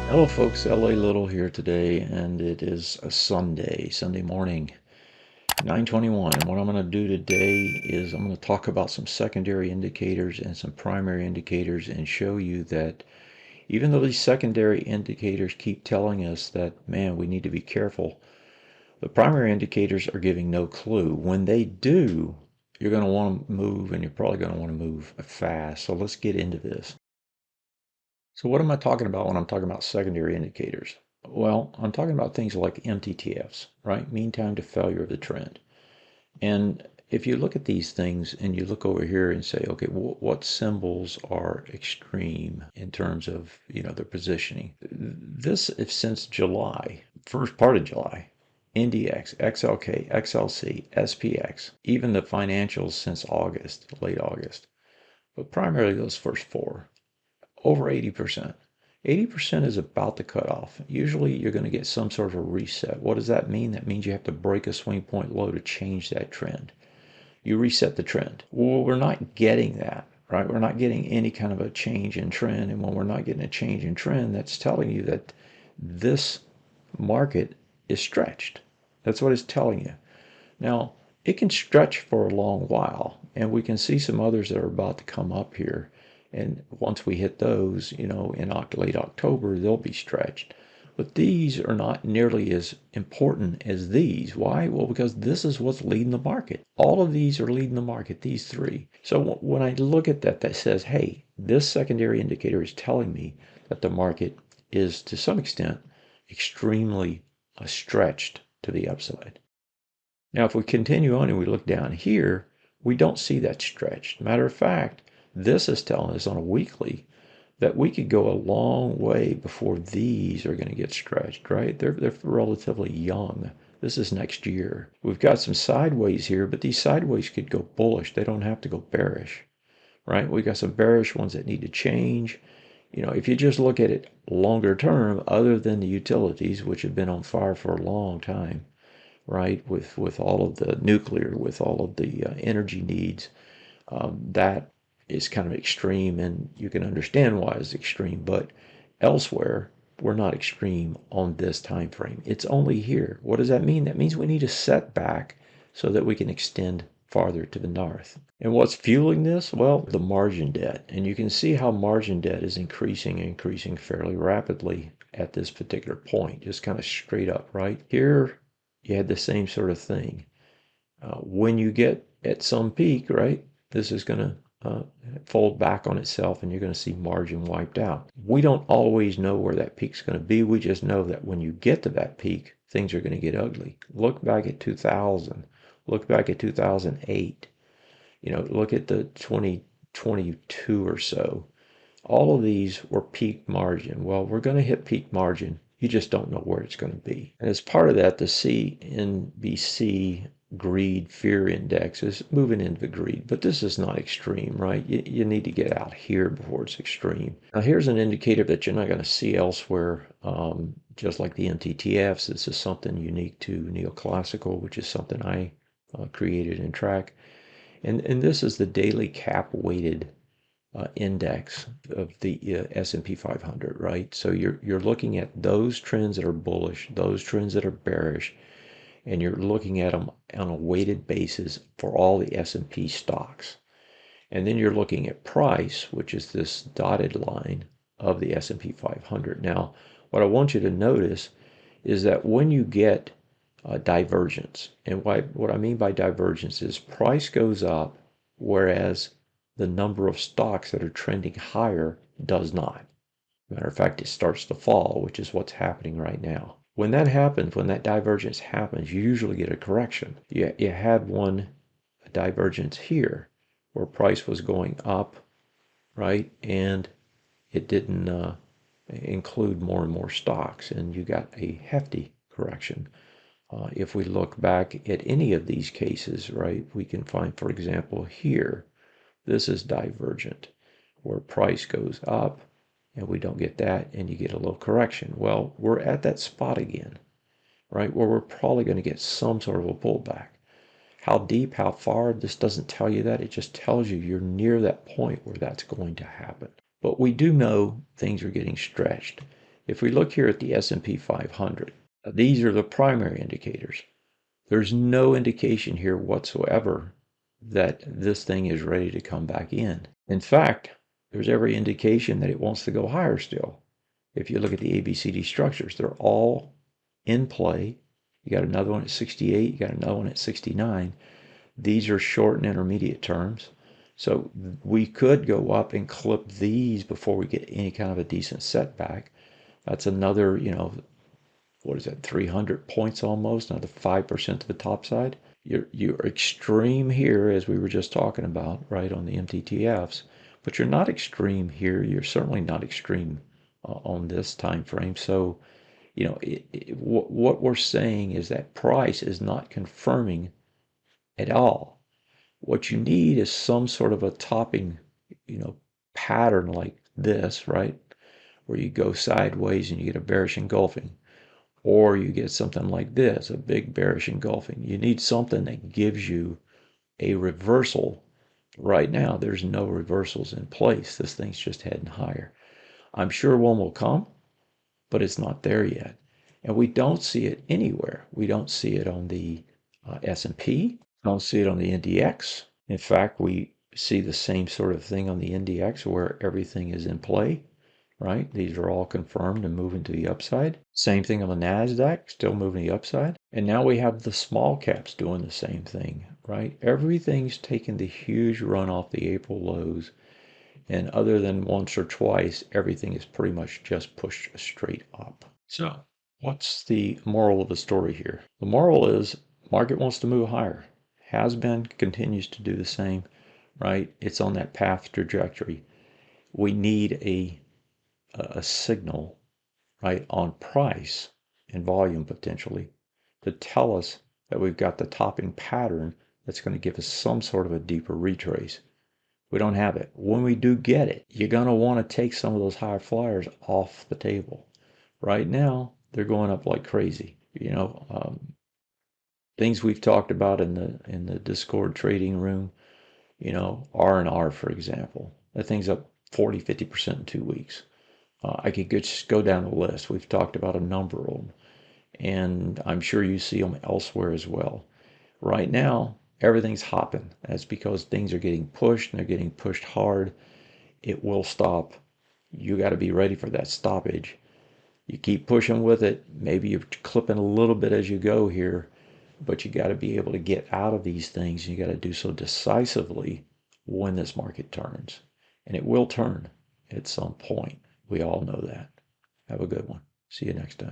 Hello folks, LA Little here today, and it is a Sunday morning, 9:21. And what I'm going to do today is I'm going to talk about some secondary indicators and some primary indicators and show you that even though these secondary indicators keep telling us that, man, we need to be careful, the primary indicators are giving no clue. When they do, you're going to want to move, and you're probably going to want to move fast. So let's get into this. So what am I talking about when I'm talking about secondary indicators? Well, I'm talking about things like MTTFs, right? Mean time to failure of the trend. And if you look at these things and you look over here and say, okay, what symbols are extreme in terms of, their positioning? This is since July, first part of July. NDX, XLK, XLC, SPX, even the financials since August, late August. But primarily those first four. Over 80%. 80% is about the cutoff. Usually you're going to get some sort of a reset. What does that mean? That means you have to break a swing point low to change that trend. You reset the trend. Well, we're not getting that, right? We're not getting any kind of a change in trend. And when we're not getting a change in trend, that's telling you that this market is stretched. That's what it's telling you. Now, it can stretch for a long while, and we can see some others that are about to come up here. And once we hit those, in late October, they'll be stretched. But these are not nearly as important as these. Why? Well, because this is what's leading the market. All of these are leading the market, these three. So when I look at that, that says, hey, this secondary indicator is telling me that the market is, to some extent, extremely stretched to the upside. Now, if we continue on and we look down here, we don't see that stretch. Matter of fact, this is telling us on a weekly that we could go a long way before these are going to get stretched, right? They're relatively young. This is next year. We've got some sideways here, but these sideways could go bullish. They don't have to go bearish, right? We've got some bearish ones that need to change. If you just look at it longer term, other than the utilities, which have been on fire for a long time, right, with all of the nuclear, with all of the energy needs, that is kind of extreme, and you can understand why it's extreme. But elsewhere, we're not extreme on this time frame. It's only here. What does that mean? That means we need a setback so that we can extend farther to the north. And what's fueling this? Well, the margin debt. And you can see how margin debt is increasing fairly rapidly at this particular point, just kind of straight up, right? Here, you had the same sort of thing. When you get at some peak, right, this is going to fold back on itself, and you're going to see margin wiped out. We don't always know where that peak's going to be. We just know that when you get to that peak, things are going to get ugly. Look back at 2000. Look back at 2008. Look at the 2022 or so. All of these were peak margin. Well, we're going to hit peak margin. You just don't know where it's going to be. And as part of that, the CNBC greed fear index is moving into greed, but this is not extreme, right? You need to get out here before it's extreme. Now, here's an indicator that you're not going to see elsewhere, just like the MTTFs. This is something unique to Neoclassical, which is something I created and track. And this is the daily cap weighted index of the S&P 500, right? So you're looking at those trends that are bullish, those trends that are bearish, and you're looking at them on a weighted basis for all the S&P stocks. And then you're looking at price, which is this dotted line of the S&P 500. Now, what I want you to notice is that when you get divergence, and what I mean by divergence is price goes up, whereas the number of stocks that are trending higher does not. Matter of fact, it starts to fall, which is what's happening right now. When that happens, when that divergence happens, you usually get a correction. You had a divergence here where price was going up, right? And it didn't include more and more stocks, and you got a hefty correction. If we look back at any of these cases, right, we can find, for example, here, this is divergent, where price goes up, and we don't get that, and you get a little correction. Well, we're at that spot again, right, where we're probably going to get some sort of a pullback. How deep, how far, this doesn't tell you that. It just tells you you're near that point where that's going to happen. But we do know things are getting stretched. If we look here at the S&P 500, these are the primary indicators. There's no indication here whatsoever that this thing is ready to come back in. In fact, there's every indication that it wants to go higher still. If you look at the ABCD structures, they're all in play. You got another one at 68, you got another one at 69. These are short and intermediate terms. So we could go up and clip these before we get any kind of a decent setback. That's another, what is that, 300 points almost, another 5% to the top side. You're extreme here, as we were just talking about, right, on the MTTFs, but you're not extreme here. You're certainly not extreme on this time frame. So, what we're saying is that price is not confirming at all. What you need is some sort of a topping, pattern like this, right, where you go sideways and you get a bearish engulfing. Or you get something like this, a big bearish engulfing. You need something that gives you a reversal. Right now, there's no reversals in place. This thing's just heading higher. I'm sure one will come, but it's not there yet. And we don't see it anywhere. We don't see it on the S&P. Don't see it on the NDX. In fact, we see the same sort of thing on the NDX where everything is in play. Right? These are all confirmed and moving to the upside. Same thing on the NASDAQ, still moving to the upside. And now we have the small caps doing the same thing, right? Everything's taken the huge run off the April lows. And other than once or twice, everything is pretty much just pushed straight up. So what's the moral of the story here? The moral is market wants to move higher. Has been, continues to do the same, right? It's on that path trajectory. We need a signal, right, on price and volume potentially to tell us that we've got the topping pattern that's going to give us some sort of a deeper retrace. We don't have it. When we do get it, you're going to want to take some of those high flyers off the table. Right now, they're going up like crazy. Things we've talked about in the Discord trading room, R&R, for example. That thing's up 40, 50% in 2 weeks. I could just go down the list. We've talked about a number of them, and I'm sure you see them elsewhere as well. Right now, everything's hopping. That's because things are getting pushed, and they're getting pushed hard. It will stop. You got to be ready for that stoppage. You keep pushing with it. Maybe you're clipping a little bit as you go here, but you got to be able to get out of these things. You got to do so decisively when this market turns, and it will turn at some point. We all know that. Have a good one. See you next time.